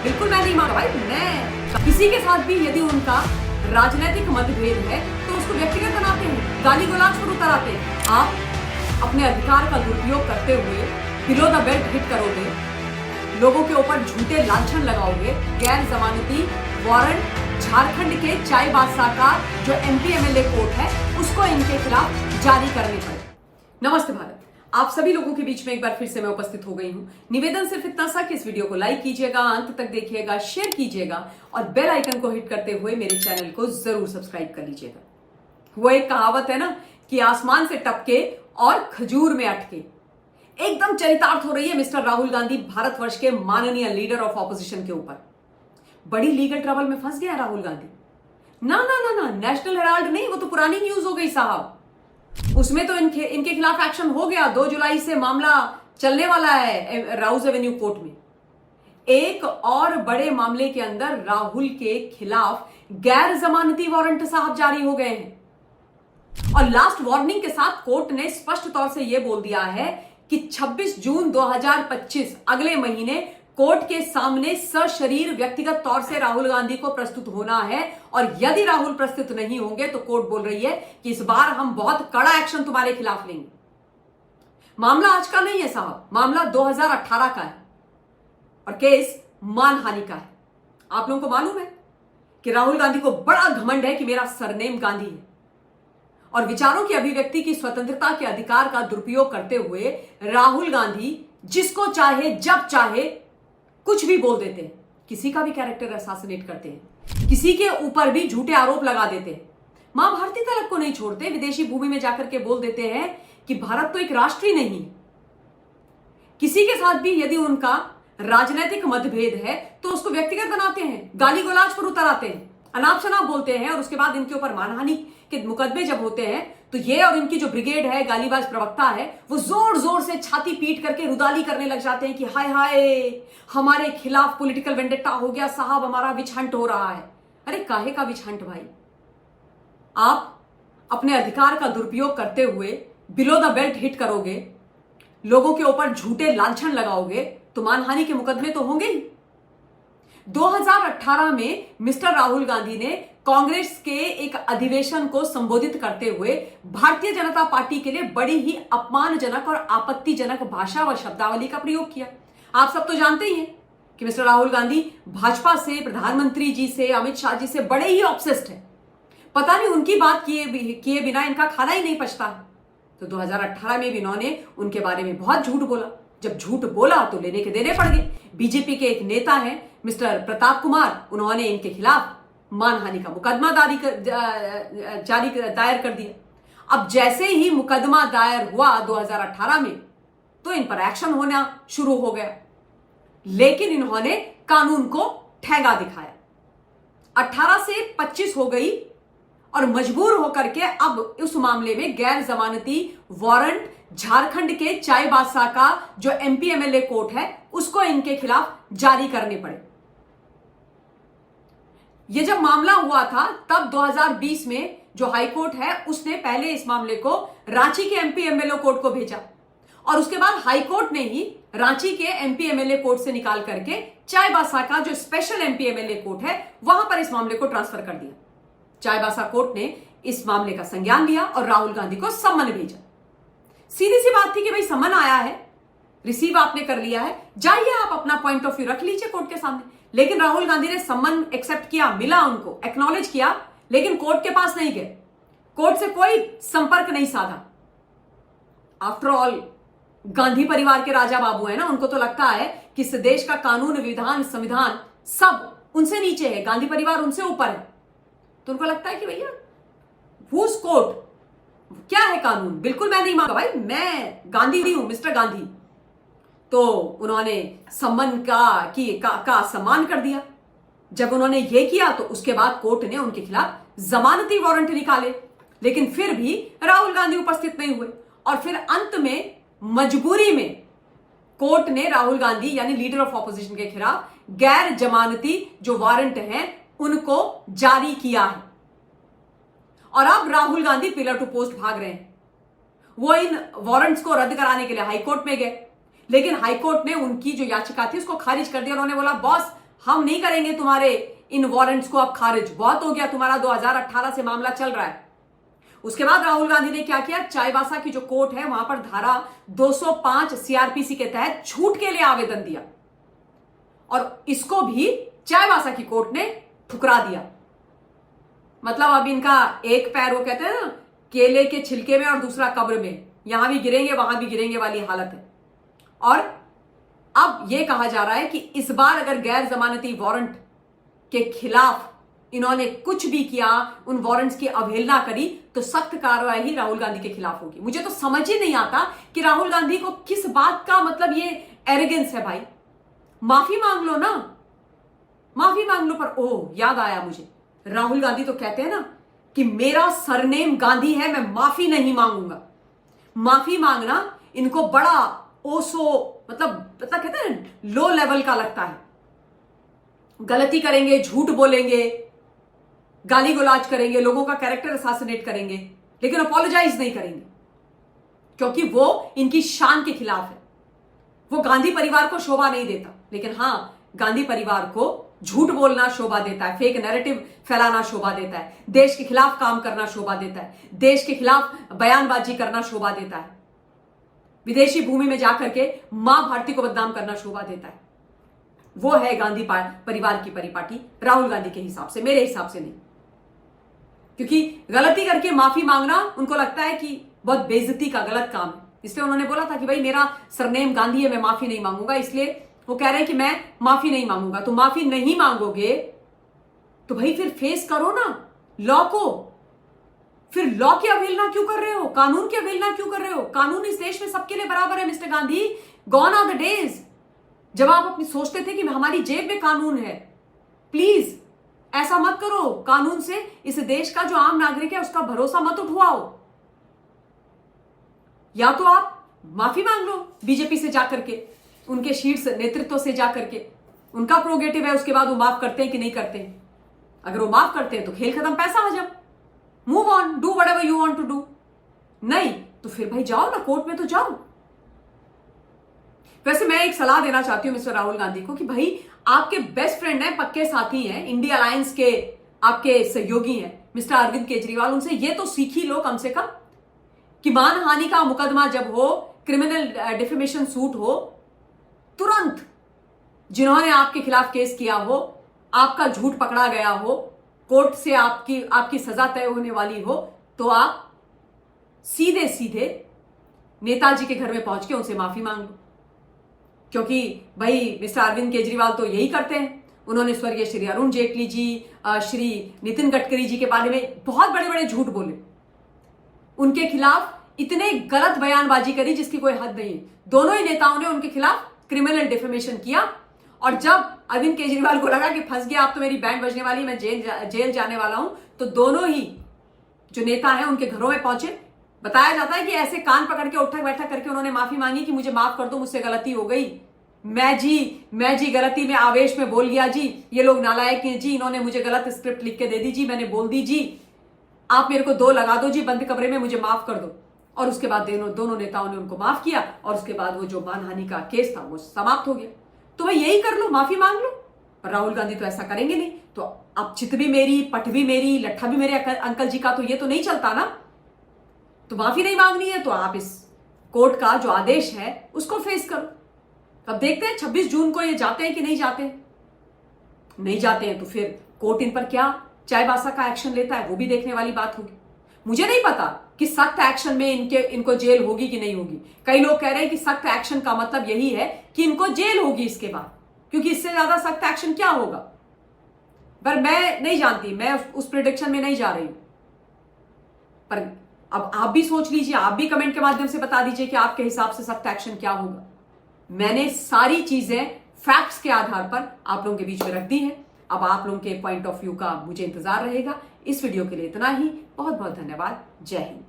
बिल्कुल मैं नहीं मांगा भाई। मैं किसी के साथ भी यदि उनका राजनीतिक मतभेद है तो उसको व्यक्तिगत बनाते हैं, गाली गलौज पर उतर आते हैं। आप अपने अधिकार का दुरुपयोग करते हुए बिलो द बेल्ट हिट करोगे, लोगों के ऊपर झूठे लांछन लगाओगे, गैर जमानती वारंट झारखंड के चाईबासा का जो एमपी एमएलए कोर्ट है उसको इनके खिलाफ जारी करने पड़े। नमस्ते भारत, आप सभी लोगों के बीच में एक बार फिर से मैं उपस्थित हो गई हूं। निवेदन सिर्फ इतना सा कि इस वीडियो को लाइक कीजिएगा, अंत तक देखिएगा, शेयर कीजिएगा और बेल आइकन को हिट करते हुए मेरे चैनल को जरूर सब्सक्राइब कर लीजिएगा। वो एक कहावत है ना कि आसमान से टपके और खजूर में अटके। एकदम चरितार्थ हो रही है मिस्टर राहुल गांधी भारतवर्ष के माननीय लीडर ऑफ ऑपोजिशन के ऊपर। बड़ी लीगल ट्रबल में फंस गया राहुल गांधी। ना ना ना ना, नेशनल हेराल्ड नहीं, वो तो पुरानी न्यूज हो गई साहब। उसमें तो इनके खिलाफ एक्शन हो गया। 2 जुलाई से मामला चलने वाला है राउज एवेन्यू कोर्ट में। एक और बड़े मामले के अंदर राहुल के खिलाफ गैर जमानती वारंट साहब जारी हो गए हैं और लास्ट वार्निंग के साथ कोर्ट ने स्पष्ट तौर से यह बोल दिया है कि 26 जून 2025 अगले महीने कोर्ट के सामने सशरीर व्यक्तिगत तौर से राहुल गांधी को प्रस्तुत होना है और यदि राहुल प्रस्तुत नहीं होंगे तो कोर्ट बोल रही है कि इस बार हम बहुत कड़ा एक्शन तुम्हारे खिलाफ लेंगे। मामला आज का नहीं है साहब, मामला 2018 का है और केस मानहानि का है। आप लोगों को मालूम है कि राहुल गांधी को बड़ा घमंड है कि मेरा सरनेम गांधी है और विचारों की अभिव्यक्ति की स्वतंत्रता के अधिकार का दुरुपयोग करते हुए राहुल गांधी जिसको चाहे जब चाहे कुछ भी बोल देते हैं, किसी का भी कैरेक्टर असैसिनेट करते हैं, किसी के ऊपर भी झूठे आरोप लगा देते हैं, मां भारती तलक को नहीं छोड़ते, विदेशी भूमि में जाकर के बोल देते हैं कि भारत तो एक राष्ट्र ही नहीं। किसी के साथ भी यदि उनका राजनीतिक मतभेद है तो उसको व्यक्तिगत बनाते हैं, गाली गलौज पर उतर आते हैं, अनाप शनाप बोलते हैं और उसके बाद इनके ऊपर मानहानि के मुकदमे जब होते हैं तो ये और इनकी जो ब्रिगेड है, गालीबाज प्रवक्ता है, वो जोर जोर से छाती पीट करके रुदाली करने लग जाते हैं कि हाय हाय हमारे खिलाफ पॉलिटिकल वेंडेट्टा हो गया साहब, हमारा विच हंट हो रहा है। अरे काहे का विच हंट भाई? आप अपने अधिकार का दुरुपयोग करते हुए बिलो द बेल्ट हिट करोगे, लोगों के ऊपर झूठे लांछन लगाओगे तो मानहानि के मुकदमे तो होंगे ही। 2018 में मिस्टर राहुल गांधी ने कांग्रेस के एक अधिवेशन को संबोधित करते हुए भारतीय जनता पार्टी के लिए बड़ी ही अपमानजनक और आपत्तिजनक भाषा व शब्दावली का प्रयोग किया। आप सब तो जानते ही हैं कि मिस्टर राहुल गांधी भाजपा से, प्रधानमंत्री जी से, अमित शाह जी से बड़े ही ऑब्सेस्ड है। पता नहीं उनकी बात किए बिना इनका खाना ही नहीं पचता। तो 2018 में भी इन्होंने उनके बारे में बहुत झूठ बोला। जब झूठ बोला तो लेने के देने पड़ गए। बीजेपी के एक नेता हैं मिस्टर प्रताप कुमार, उन्होंने इनके खिलाफ मानहानि का मुकदमा दायर कर दिया। अब जैसे ही मुकदमा दायर हुआ 2018 में तो इन पर एक्शन होना शुरू हो गया, लेकिन इन्होंने कानून को ठेंगा दिखाया। 18 से 25 हो गई और मजबूर होकर के अब उस मामले में गैर जमानती वारंट झारखंड के चाईबासा का जो एमपी एमएलए कोर्ट है उसको इनके खिलाफ जारी करने पड़े। यह जब मामला हुआ था तब 2020 में जो हाईकोर्ट है उसने पहले इस मामले को रांची के एमपी एमएलए कोर्ट को भेजा और उसके बाद हाईकोर्ट ने ही रांची के एमपी एमएलए कोर्ट से निकाल करके चाईबासा का जो स्पेशल एमपी एमएलए कोर्ट है वहां पर इस मामले को ट्रांसफर कर दिया। चाईबासा कोर्ट ने इस मामले का संज्ञान लिया और राहुल गांधी को सम्मन भेजा। सीधी सी बात थी कि भाई सम्मन आया है, रिसीव आपने कर लिया है, जाइए आप अपना पॉइंट ऑफ व्यू रख लीजिए कोर्ट के सामने। लेकिन राहुल गांधी ने सम्मन एक्सेप्ट किया, मिला उनको, एक्नॉलेज किया, लेकिन कोर्ट के पास नहीं गए, कोर्ट से कोई संपर्क नहीं साधा। आफ्टर ऑल गांधी परिवार के राजा बाबू है ना, उनको तो लगता है कि इस देश का कानून, विधान, संविधान सब उनसे नीचे है, गांधी परिवार उनसे ऊपर है। तो उनको लगता है कि भैया हुज कोर्ट, क्या है कानून, बिल्कुल मैं नहीं मांगा भाई, मैं गांधी हूं, मिस्टर गांधी। तो उन्होंने सम्मान का सम्मान कर दिया। जब उन्होंने ये किया तो उसके बाद कोर्ट ने उनके खिलाफ जमानती वारंट निकाले, लेकिन फिर भी राहुल गांधी उपस्थित नहीं हुए और फिर अंत में मजबूरी में कोर्ट ने राहुल गांधी यानी लीडर ऑफ ऑपोजिशन के खिलाफ गैर जमानती जो वारंट हैं उनको जारी किया है और अब Rahul Gandhi pillar to post भाग रहे हैं। वो इन वारंट्स को रद्द कराने के लिए हाईकोर्ट में गए, लेकिन हाईकोर्ट ने उनकी जो याचिका थी उसको खारिज कर दिया। उन्होंने बोला बॉस हम नहीं करेंगे तुम्हारे इन वारंट्स को अब खारिज, बहुत हो गया तुम्हारा, 2018 से मामला चल रहा है। उसके बाद राहुल गांधी ने क्या किया, चाईबासा की जो कोर्ट है वहां पर धारा 205 सीआरपीसी के तहत छूट के लिए आवेदन दिया और इसको भी चाईबासा की कोर्ट ने ठुकरा दिया। मतलब अब इनका एक पैर, वो कहते हैं ना केले के छिलके में और दूसरा कब्र में, यहां भी गिरेंगे वहां भी गिरेंगे वाली हालत है। और अब यह कहा जा रहा है कि इस बार अगर गैर जमानती वारंट के खिलाफ इन्होंने कुछ भी किया, उन वारंट्स की अवहेलना करी, तो सख्त कार्रवाई राहुल गांधी के खिलाफ होगी। मुझे तो समझ ही नहीं आता कि राहुल गांधी को किस बात का मतलब ये एरोगेंस है। भाई माफी मांग लो ना, माफी मांग लो। पर ओह याद आया मुझे, राहुल गांधी तो कहते हैं ना कि मेरा सरनेम गांधी है, मैं माफी नहीं मांगूंगा। माफी मांगना इनको बड़ा ओसो, मतलब कहते हैं लो लेवल का लगता है। गलती करेंगे, झूठ बोलेंगे, गाली गुलाज करेंगे, लोगों का कैरेक्टर असैसिनेट करेंगे, लेकिन अपोलोजाइज नहीं करेंगे क्योंकि वो इनकी शान के खिलाफ है। वो गांधी परिवार को शोभा नहीं देता, लेकिन हां गांधी परिवार को झूठ बोलना शोभा देता है, फेक नैरेटिव फैलाना शोभा देता है, देश के खिलाफ काम करना शोभा देता है, देश के खिलाफ बयानबाजी करना शोभा देता है, विदेशी भूमि में जाकर के मां भारती को बदनाम करना शोभा देता है। वो है गांधी परिवार की परिपाटी राहुल गांधी के हिसाब से, मेरे हिसाब से नहीं। क्योंकि गलती करके माफी मांगना उनको लगता है कि बहुत बेइज्जती का गलत काम है, इसलिए उन्होंने बोला था कि भाई मेरा सरनेम गांधी है, मैं माफी नहीं मांगूंगा। इसलिए वो कह रहे हैं कि मैं माफी नहीं मांगूंगा। तो माफी नहीं मांगोगे तो भाई फिर फेस करो ना लॉ को। फिर लॉ की अवहेलना क्यों कर रहे हो, कानून की अवहेलना क्यों कर रहे हो? कानून इस देश में सबके लिए बराबर है mister Gandhi. Gone are the days जब आप अपनी सोचते थे कि हमारी जेब में कानून है। प्लीज ऐसा मत करो, कानून से इस देश का जो आम नागरिक है उसका भरोसा मत उठवाओ। या तो आप माफी मांग लो बीजेपी से जाकर के, उनके शीर्ष नेतृत्व से जाकर के, उनका प्रोगेटिव है, उसके बाद वो माफ करते हैं कि नहीं करते हैं। अगर वो माफ करते हैं तो खेल खत्म, पैसा हजम, move on, do whatever you want to do. नहीं तो फिर भाई जाओ ना, कोर्ट में तो जाओ। वैसे मैं एक सलाह देना चाहती हूं मिस्टर राहुल गांधी को कि भाई आपके बेस्ट फ्रेंड हैं, पक्के साथी हैं, इंडिया अलायंस के आपके सहयोगी हैं मिस्टर अरविंद केजरीवाल, उनसे ये तो सीखी लो कम से कम कि मानहानि का मुकदमा जब हो, क्रिमिनल डिफेमेशन सूट हो, तुरंत जिन्होंने आपके खिलाफ केस किया हो, आपका झूठ पकड़ा गया हो, कोर्ट से आपकी सजा तय होने वाली हो, तो आप सीधे सीधे नेताजी के घर में पहुंच के उनसे माफी मांग लो। क्योंकि भाई मिस्टर अरविंद केजरीवाल तो यही करते हैं। उन्होंने स्वर्गीय श्री अरुण जेटली जी, श्री नितिन गडकरी जी के बारे में बहुत बड़े बड़े झूठ बोले, उनके खिलाफ इतने गलत बयानबाजी करी जिसकी कोई हद नहीं है। दोनों ही नेताओं ने उनके खिलाफ क्रिमिनल डिफेमेशन किया और जब अरविंद केजरीवाल को लगा कि फंस गया, अब तो मेरी बैंड बजने वाली, मैं जेल जाने वाला हूं, तो दोनों ही जो नेता हैं उनके घरों में पहुंचे। बताया जाता है कि ऐसे कान पकड़ के उठक बैठक करके उन्होंने माफी मांगी कि मुझे माफ कर दो, मुझसे गलती हो गई, मैं जी गलती में आवेश में बोल गया जी, ये लोग नालायक हैं जी, इन्होंने मुझे गलत स्क्रिप्ट लिख के दे दी जी, मैंने बोल दी जी, आप मेरे को 2 लगा दो जी बंद कमरे में, मुझे माफ कर दो। और उसके बाद दोनों नेताओं ने उनको माफ किया और उसके बाद वो जो मानहानि का केस था वो समाप्त हो गया। तो भाई यही कर लो, माफी मांग लो। पर राहुल गांधी तो ऐसा करेंगे नहीं। तो अब चित भी मेरी, पट भी मेरी, लट्ठा भी मेरे अंकल जी का, तो ये तो नहीं चलता ना। तो माफी नहीं मांगनी है तो आप इस कोर्ट का जो आदेश है उसको फेस करो। अब देखते हैं 26 जून को ये जाते हैं कि नहीं जाते हैं। नहीं जाते हैं तो फिर कोर्ट इन पर क्या चाईबासा का एक्शन लेता है वो भी देखने वाली बात होगी। मुझे नहीं पता कि सख्त एक्शन में इनको जेल होगी कि नहीं होगी। कई लोग कह रहे हैं कि सख्त एक्शन का मतलब यही है कि इनको जेल होगी इसके बाद, क्योंकि इससे ज्यादा सख्त एक्शन क्या होगा। पर मैं नहीं जानती, मैं उस प्रेडिक्शन में नहीं जा रही हूं। पर अब आप भी सोच लीजिए, आप भी कमेंट के माध्यम से बता दीजिए कि आपके हिसाब से सख्त एक्शन क्या होगा। मैंने सारी चीजें फैक्ट्स के आधार पर आप लोगों के बीच में रख दी है। अब आप लोगों के पॉइंट ऑफ व्यू का मुझे इंतजार रहेगा। इस वीडियो के लिए इतना ही। बहुत बहुत धन्यवाद। जय हिंद।